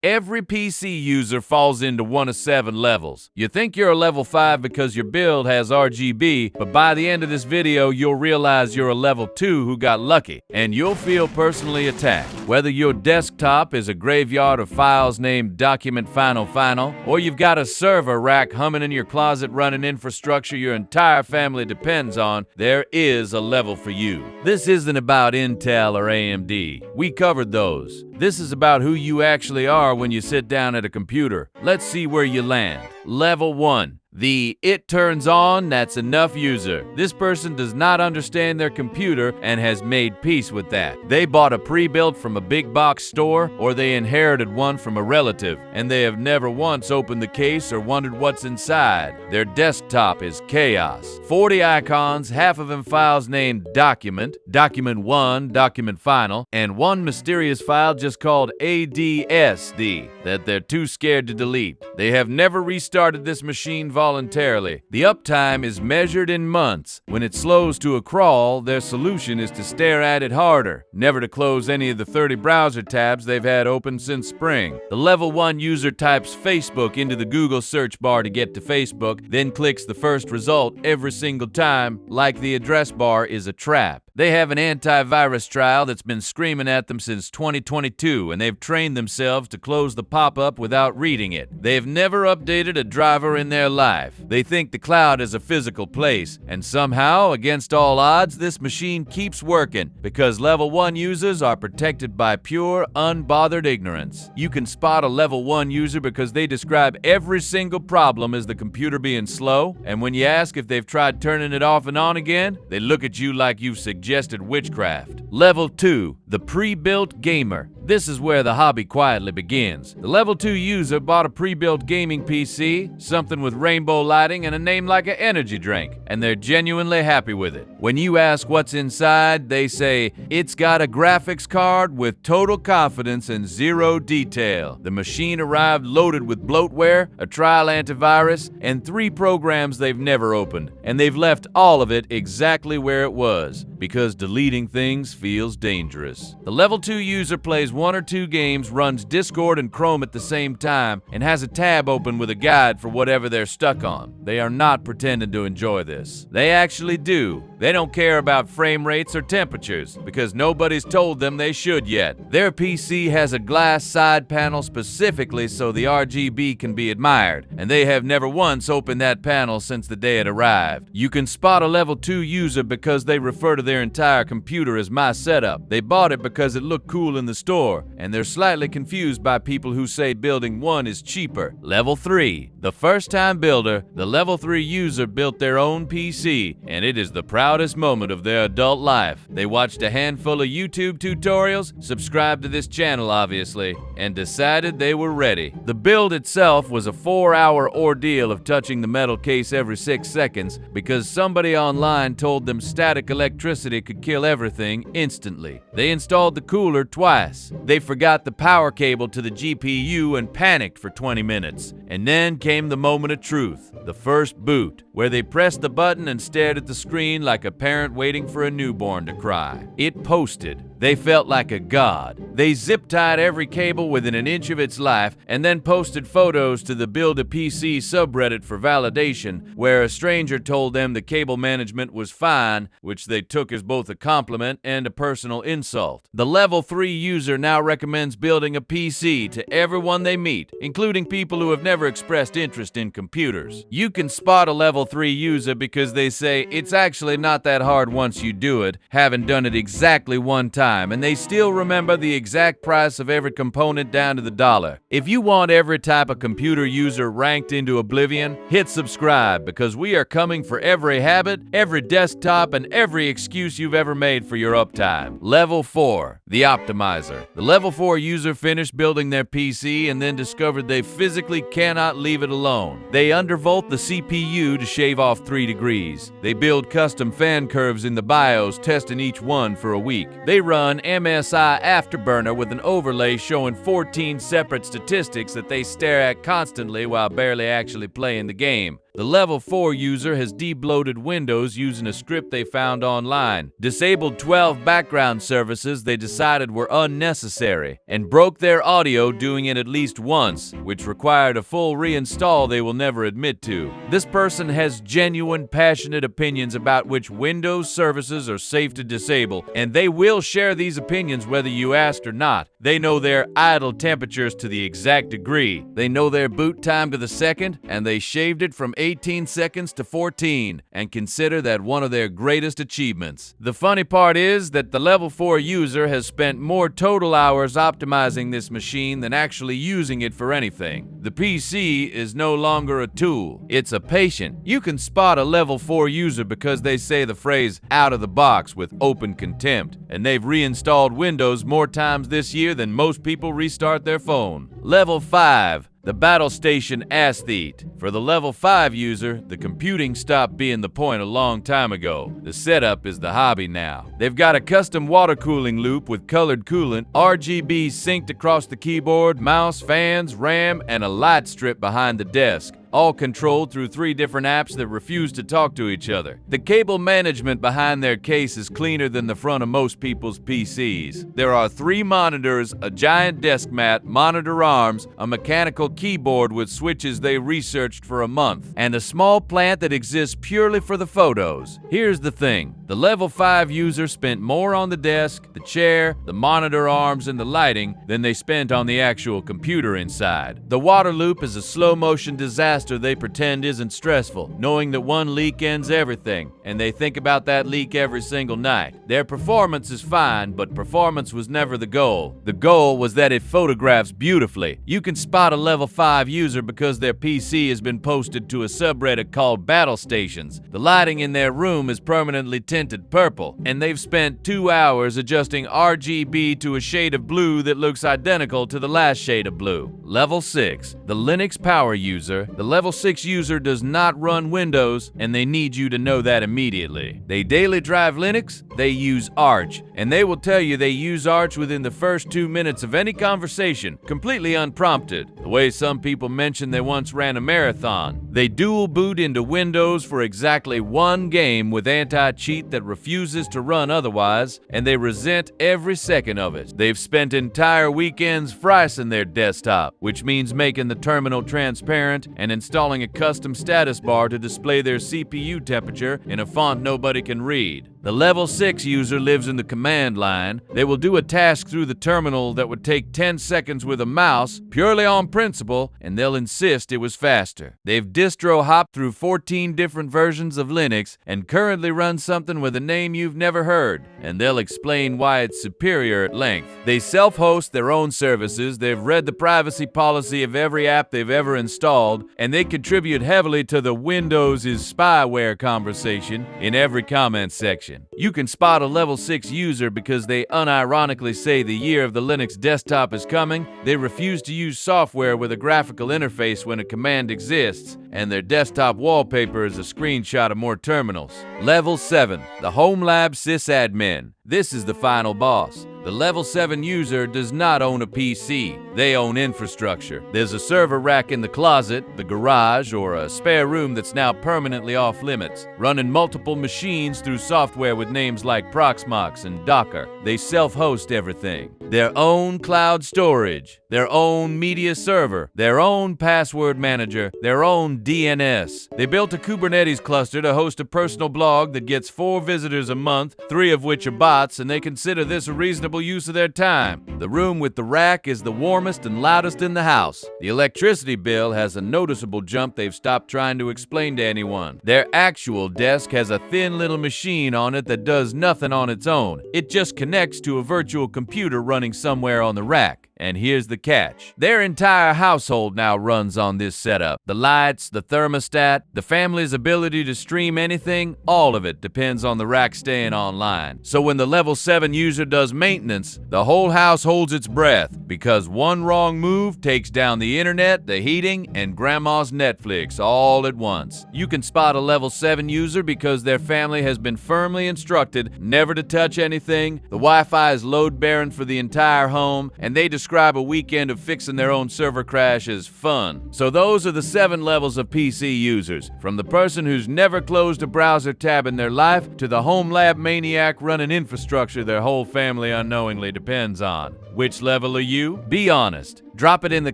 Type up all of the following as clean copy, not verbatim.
Every PC user falls into one of 7 levels. You think you're a level 5 because your build has RGB, but by the end of this video, you'll realize you're a level 2 who got lucky, and you'll feel personally attacked. Whether your desktop is a graveyard of files named Document Final Final, or you've got a server rack humming in your closet running infrastructure your entire family depends on, there is a level for you. This isn't about Intel or AMD. We covered those. This is about who you actually are when you sit down at a computer. Let's see where you land. Level 1. The "it turns on, that's enough" user. This person does not understand their computer and has made peace with that. They bought a pre-built from a big box store, or they inherited one from a relative, and they have never once opened the case or wondered what's inside. Their desktop is chaos. 40 icons, half of them files named Document, Document 1, Document Final, and one mysterious file just called ADSD that they're too scared to delete. They have never restarted this machine voluntarily. The uptime is measured in months. When it slows to a crawl, their solution is to stare at it harder, never to close any of the 30 browser tabs they've had open since spring. The level 1 user types Facebook into the Google search bar to get to Facebook, then clicks the first result every single time, like the address bar is a trap. They have an antivirus trial that's been screaming at them since 2022, and they've trained themselves to close the pop-up without reading it. They've never updated a driver in their life. They think the cloud is a physical place, and somehow, against all odds, this machine keeps working because level 1 users are protected by pure, unbothered ignorance. You can spot a level 1 user because they describe every single problem as the computer being slow, and when you ask if they've tried turning it off and on again, they look at you like you've suggested witchcraft. Level 2, the pre-built gamer. This is where the hobby quietly begins. The level 2 user bought a pre-built gaming PC, something with rainbow lighting and a name like an energy drink, and they're genuinely happy with it. When you ask what's inside, they say, "It's got a graphics card with total confidence and zero detail." The machine arrived loaded with bloatware, a trial antivirus, and 3 programs they've never opened, and they've left all of it exactly where it was, because deleting things feels dangerous. The level 2 user plays 1 or 2 games, runs Discord and Chrome at the same time, and has a tab open with a guide for whatever they're stuck on. They are not pretending to enjoy this. They actually do. They don't care about frame rates or temperatures, because nobody's told them they should yet. Their PC has a glass side panel specifically so the RGB can be admired, and they have never once opened that panel since the day it arrived. You can spot a level 2 user because they refer to their entire computer as "my setup." They bought it because it looked cool in the store, and they're slightly confused by people who say building 1 is cheaper. Level 3, the first-time builder. The level 3 user built their own PC, and it is the proudest moment of their adult life. They watched a handful of YouTube tutorials, subscribed to this channel obviously, and decided they were ready. The build itself was a 4-hour ordeal of touching the metal case every 6 seconds because somebody online told them static electricity could kill everything instantly. They installed the cooler twice. They forgot the power cable to the GPU and panicked for 20 minutes. And then came the moment of truth, the first boot, where they pressed the button and stared at the screen like a parent waiting for a newborn to cry. It posted. They felt like a god. They zip-tied every cable within an inch of its life and then posted photos to the Build a PC subreddit for validation, where a stranger told them the cable management was fine, which they took as both a compliment and a personal insult. The level 3 user now recommends building a PC to everyone they meet, including people who have never expressed interest in computers. You can spot a level 3 user because they say it's actually not that hard once you do it, having done it exactly one time, and they still remember the exact price of every component down to the dollar. If you want every type of computer user ranked into oblivion, hit subscribe, because we are coming for every habit, every desktop, and every excuse you've ever made for your uptime. Level 4, the optimizer. The level 4 user finished building their PC and then discovered they physically cannot leave it alone. They undervolt the CPU to shave off 3 degrees. They build custom fan curves in the BIOS, testing each one for a week. They run MSI Afterburner with an overlay showing 14 separate statistics that they stare at constantly while barely actually playing the game. The level 4 user has debloated Windows using a script they found online, disabled 12 background services they decided were unnecessary, and broke their audio doing it at least once, which required a full reinstall they will never admit to. This person has genuine, passionate opinions about which Windows services are safe to disable, and they will share these opinions whether you asked or not. They know their idle temperatures to the exact degree. They know their boot time to the second, and they shaved it from 18 seconds to 14, and consider that one of their greatest achievements. The funny part is that the level 4 user has spent more total hours optimizing this machine than actually using it for anything. The PC is no longer a tool, it's a patient. You can spot a level 4 user because they say the phrase "out of the box" with open contempt, and they've reinstalled Windows more times this year than most people restart their phone. Level 5. The Battlestation Asthete. For the level 5 user, the computing stopped being the point a long time ago. The setup is the hobby now. They've got a custom water cooling loop with colored coolant, RGB synced across the keyboard, mouse, fans, RAM, and a light strip behind the desk, all controlled through 3 different apps that refuse to talk to each other. The cable management behind their case is cleaner than the front of most people's PCs. There are 3 monitors, a giant desk mat, monitor arms, a mechanical keyboard with switches they researched for a month, and a small plant that exists purely for the photos. Here's the thing. The level 5 user spent more on the desk, the chair, the monitor arms, and the lighting than they spent on the actual computer inside. The water loop is a slow-motion disaster they pretend isn't stressful, knowing that one leak ends everything, and they think about that leak every single night. Their performance is fine, but performance was never the goal. The goal was that it photographs beautifully. You can spot a level 5 user because their PC has been posted to a subreddit called Battlestations. The lighting in their room is permanently tinted purple, and they've spent 2 hours adjusting RGB to a shade of blue that looks identical to the last shade of blue. Level 6. The Linux power user. The level 6 user does not run Windows, and they need you to know that immediately. They daily drive Linux, they use Arch, and they will tell you they use Arch within the first 2 minutes of any conversation, completely unprompted, the way some people mention they once ran a marathon. They dual boot into Windows for exactly 1 game with anti-cheat that refuses to run otherwise, and they resent every second of it. They've spent entire weekends fricing their desktop, which means making the terminal transparent and installing a custom status bar to display their CPU temperature in a font nobody can read. The level 6 user lives in the command line. They will do a task through the terminal that would take 10 seconds with a mouse, purely on principle, and they'll insist it was faster. They've distro hopped through 14 different versions of Linux and currently run something with a name you've never heard, and they'll explain why it's superior at length. They self-host their own services, they've read the privacy policy of every app they've ever installed, and they contribute heavily to the Windows is spyware conversation in every comment section. You can spot a level 6 user because they unironically say the year of the Linux desktop is coming, they refuse to use software with a graphical interface when a command exists, and their desktop wallpaper is a screenshot of more terminals. Level 7. The Home Lab sysadmin. This is the final boss. The level 7 user does not own a PC. They own infrastructure. There's a server rack in the closet, the garage, or a spare room that's now permanently off limits, running multiple machines through software with names like Proxmox and Docker. They self-host everything. Their own cloud storage, their own media server, their own password manager, their own DNS. They built a Kubernetes cluster to host a personal blog that gets 4 visitors a month, 3 of which are bots, and they consider this a reasonable use of their time. The room with the rack is the warmest and loudest in the house. The electricity bill has a noticeable jump they've stopped trying to explain to anyone. Their actual desk has a thin little machine on it that does nothing on its own. It just connects to a virtual computer running somewhere on the rack. And here's the catch. Their entire household now runs on this setup. The lights, the thermostat, the family's ability to stream anything, all of it depends on the rack staying online. So when the level 7 user does maintenance, the whole house holds its breath because one wrong move takes down the internet, the heating, and grandma's Netflix all at once. You can spot a level 7 user because their family has been firmly instructed never to touch anything, the Wi-Fi is load-bearing for the entire home, and they describe describe a weekend of fixing their own server crash as fun. So those are the 7 levels of PC users, from the person who's never closed a browser tab in their life to the home lab maniac running infrastructure their whole family unknowingly depends on. Which level are you? Be honest. Drop it in the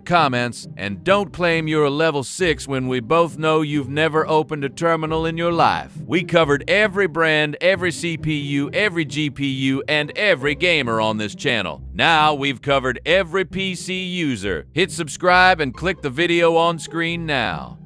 comments, and don't claim you're a level 6 when we both know you've never opened a terminal in your life. We covered every brand, every CPU, every GPU, and every gamer on this channel. Now we've covered every PC user. Hit subscribe and click the video on screen now.